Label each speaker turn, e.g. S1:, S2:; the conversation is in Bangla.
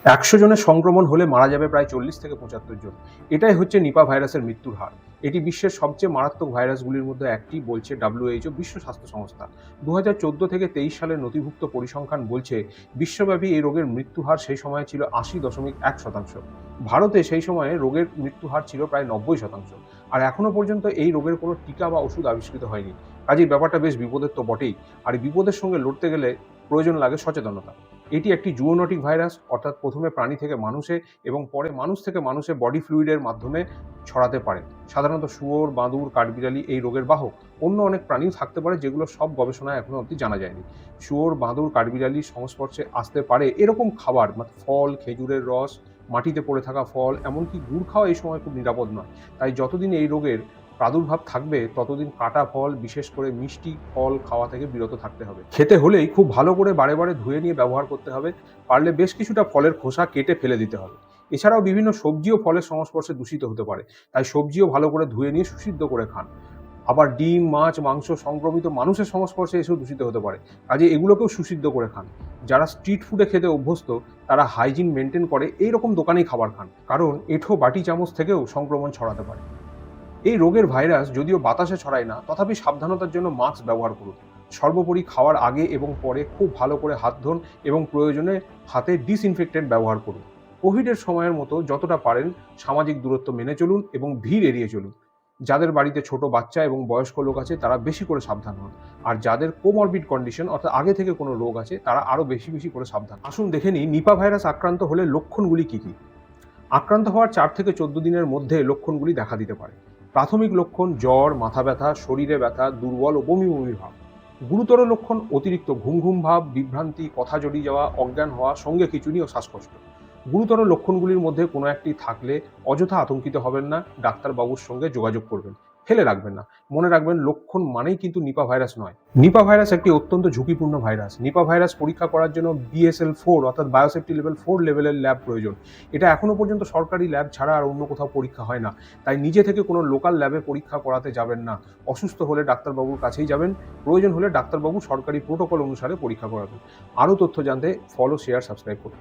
S1: ১০০ জনের সংক্রমণ হলে মারা যাবে প্রায় ৪০ থেকে ৭৫ জন। এটাই হচ্ছে নিপা ভাইরাসের মৃত্যুর হার। এটি বিশ্বের সবচেয়ে মারাত্মক ভাইরাসগুলির মধ্যে একটি বলছে WHO, বিশ্ব স্বাস্থ্য সংস্থা। ২০১৪ থেকে ২৩ সালের নথিভুক্ত পরিসংখ্যান বলছে বিশ্বব্যাপী এই রোগের মৃত্যু হার সেই সময়ে ছিল ৮০.১%। ভারতে সেই সময়ে রোগের মৃত্যু হার ছিল প্রায় ৯০%। আর এখনো পর্যন্ত এই রোগের কোনো টিকা বা ওষুধ আবিষ্কৃত হয়নি। কাজেই ব্যাপারটা বেশ বিপদের তো বটেই। আর এই বিপদের সঙ্গে লড়তে গেলে প্রয়োজন লাগে সচেতনতা। এটি একটি জুওনোটিক ভাইরাস, অর্থাৎ প্রথমে প্রাণী থেকে মানুষে এবং পরে মানুষ থেকে মানুষে বডি ফ্লুইডের মাধ্যমে ছড়াতে পারে। সাধারণত শুয়োর, বাদুড়, কাঠবিড়ালি এই রোগের বাহক। অন্য অনেক প্রাণীও থাকতে পারে যেগুলো সব গবেষণায় এখনো অবধি জানা যায়নি। শুয়োর, বাদুড়, কাঠবিড়ালির সংস্পর্শে আসতে পারে এরকম খাবার, ফল, খেজুরের রস, মাটিতে পড়ে থাকা ফল, এমনকি গুড় খাওয়া এই সময় খুব নিরাপদ নয়। তাই যতদিন এই রোগের প্রাদুর্ভাব থাকবে ততদিন কাটা ফল, বিশেষ করে মিষ্টি ফল খাওয়া থেকে বিরত থাকতে হবে। খেতে হলেই খুব ভালো করে বারে বারে ধুয়ে নিয়ে ব্যবহার করতে হবে। পারলে বেশ কিছুটা ফলের খোসা কেটে ফেলে দিতে হবে। এছাড়াও বিভিন্ন সবজি ও ফলের সংস্পর্শে দূষিত হতে পারে, তাই সবজিও ভালো করে ধুয়ে নিয়ে সুসিদ্ধ করে খান। আবার ডিম, মাছ, মাংস সংক্রমিত মানুষের সংস্পর্শে এসেও দূষিত হতে পারে, কাজে এগুলোকেও সুসিদ্ধ করে খান। যারা স্ট্রিট ফুডে খেতে অভ্যস্ত তারা হাইজিন মেনটেন করে এইরকম দোকানেই খাবার খান, কারণ এঁঠো বাটি চামচ থেকেও সংক্রমণ ছড়াতে পারে। এই রোগের ভাইরাস যদিও বাতাসে ছড়ায় না, তথাপি সাবধানতার জন্য মাস্ক ব্যবহার করুন। সর্বোপরি খাওয়ার আগে এবং পরে খুব ভালো করে হাত ধোন এবং প্রয়োজনে হাতে ডিসইনফেক্টেন্ট ব্যবহার করুন। কোভিডের সময়ের মতো যতটা পারেন সামাজিক দূরত্ব মেনে চলুন এবং ভিড় এড়িয়ে চলুন। যাদের বাড়িতে ছোট বাচ্চা এবং বয়স্ক লোক আছে তারা বেশি করে সাবধান হন। আর যাদের কোমরবিড কন্ডিশন, অর্থাৎ আগে থেকে কোনো রোগ আছে, তারা আরও বেশি বেশি করে সাবধান। আসুন দেখে নিই নিপা ভাইরাস আক্রান্ত হলে লক্ষণগুলি কী কী। আক্রান্ত হওয়ার ৪ থেকে ১৪ দিনের মধ্যে লক্ষণগুলি দেখা দিতে পারে। প্রাথমিক লক্ষণ জ্বর, মাথা ব্যথা, শরীরে ব্যথা, দুর্বল ও বমি বমি ভাব। গুরুতর লক্ষণ অতিরিক্ত ঘুম ঘুম ভাব, বিভ্রান্তি, কথা জড়িয়ে যাওয়া, অজ্ঞান হওয়া, সঙ্গে খিঁচুনি ও শ্বাসকষ্ট। গুরুতর লক্ষণগুলির মধ্যে কোনো একটি থাকলে অযথা আতঙ্কিত হবেন না, ডাক্তারবাবুর সঙ্গে যোগাযোগ করবেন। ফেলে রাখবেন না। মনে রাখবেন লক্ষণ মানেই কিন্তু নিপা ভাইরাস নয়। নিপা ভাইরাস একটি অত্যন্ত ঝুঁকিপূর্ণ ভাইরাস। নিপা ভাইরাস পরীক্ষা করার জন্য BSL-4 অর্থাৎ বায়োসেফটি লেভেল 4 লেভেলের ল্যাব প্রয়োজন। এটা এখনো পর্যন্ত সরকারি ল্যাব ছাড়া আর অন্য কোথাও পরীক্ষা হয় না। তাই নিজে থেকে কোনো লোকাল ল্যাবে পরীক্ষা করাতে যাবেন না। অসুস্থ হলে ডাক্তারবাবুর কাছেই যাবেন। প্রয়োজন হলে ডাক্তারবাবু সরকারি প্রোটোকল অনুসারে পরীক্ষা করাবেন। আরও তথ্য জানতে ফলো, শেয়ার, সাবস্ক্রাইব করুন।